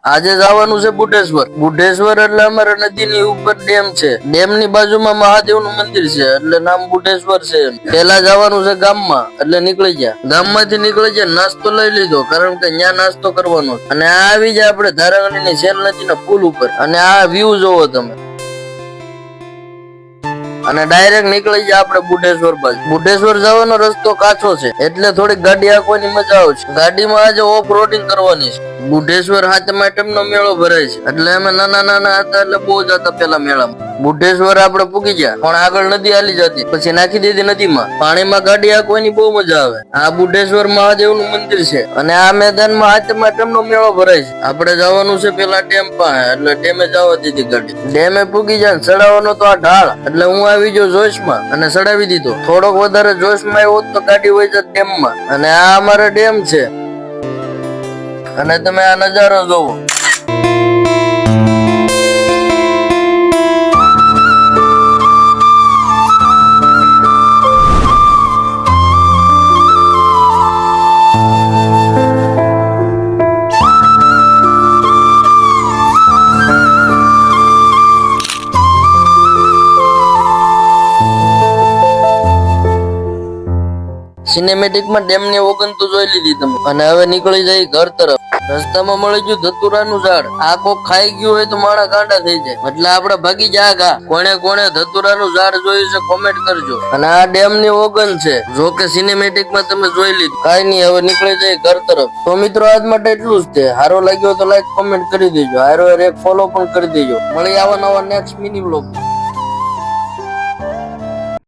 આજે જવાનું છે બુઢેશ્વર. બુઢેશ્વર એટલે અમારે નદીની ઉપર ડેમ છે. ડેમ ની બાજુમાં મહાદેવનું મંદિર છે એટલે નામ બુઢેશ્વર છે. પેલા જવાનું છે ગામમાં એટલે નીકળી ગયા. ગામમાંથી નીકળી ગયા, નાસ્તો લઈ લીધો કારણ કે ત્યાં નાસ્તો કરવાનો. અને આ આવી જાય આપણે ધારાગણીની સેલ નદીના પુલ ઉપર. અને આ વ્યૂ જોવો તમે. અને ડાયરેક્ટ નીકળી જાય આપણે બુઢેશ્વર બાજુ. બુઢેશ્વર જવાનો રસ્તો કાચો છે એટલે થોડીક ગાડી હાંકવાની મજા આવશે. ગાડીમાં આજે ઓફ રોડિંગ કરવાની છે. બુઢેશ્વર હાથમાં આઈટમનો મેળો ભરાય છે એટલે અમે નાના નાના હતા એટલે બહુ જતા પેલા મેળામાં. બુઢેશ્વર આપણે પૂગી ગયા પણ આગળ નદી હાલી જતી, પછી નાખી દીધી નદીમાં. પાણીમાં ગાડી હાંકવાની બહુ મજા આવે. આ બુઢેશ્વર મહાદેવનું મંદિર છે અને આ મેદાનમાં હાથમાં આઈટમનો મેળો ભરાય છે. આપણે જવાનું છે પેલા ડેમ પાસે એટલે ડેમે જવા દીધી ગાડી. ડેમે પૂગી જાય, ચડાવવાનો તો આ ઢાળ એટલે હું આવી ગયો જોશમાં અને ચડાવી દીધો. થોડોક વધારે જોશમાં આવ્યો તો ગાડી વહી જાય ડેમમાં. અને આ અમારો ડેમ છે અને તમે આ નજારો જોવો. સિનેમેટિકમાં ડેમની ઓગન તો જોઈ લીધી તમે અને હવે નીકળી જાય ઘર તરફ. રસ્તામાં મળી ગયું ધતુરાનું ઝાડ. આ કોક ખાઈ ગયું હોય તો માણા ગાંડા થઈ જાય એટલે આપણે ભાગી જા ઘા. કોણે કોણે ધતુરાનું ઝાડ જોયું છે કોમેન્ટ કરજો. અને આ ડેમની ઓગન છે. જો કે સિનેમેટિકમાં તમે જોઈ લીધું. કાઈ નહીં, હવે નીકળી જાય ઘર તરફ. તો મિત્રો આજ માટે એટલું જ છે. સારો લાગ્યો તો લાઈક કોમેન્ટ કરી દેજો. હારો એક ફોલો પણ કરી દેજો. મળી આવા નવા નેક્સ્ટ મિની વ્લોગ.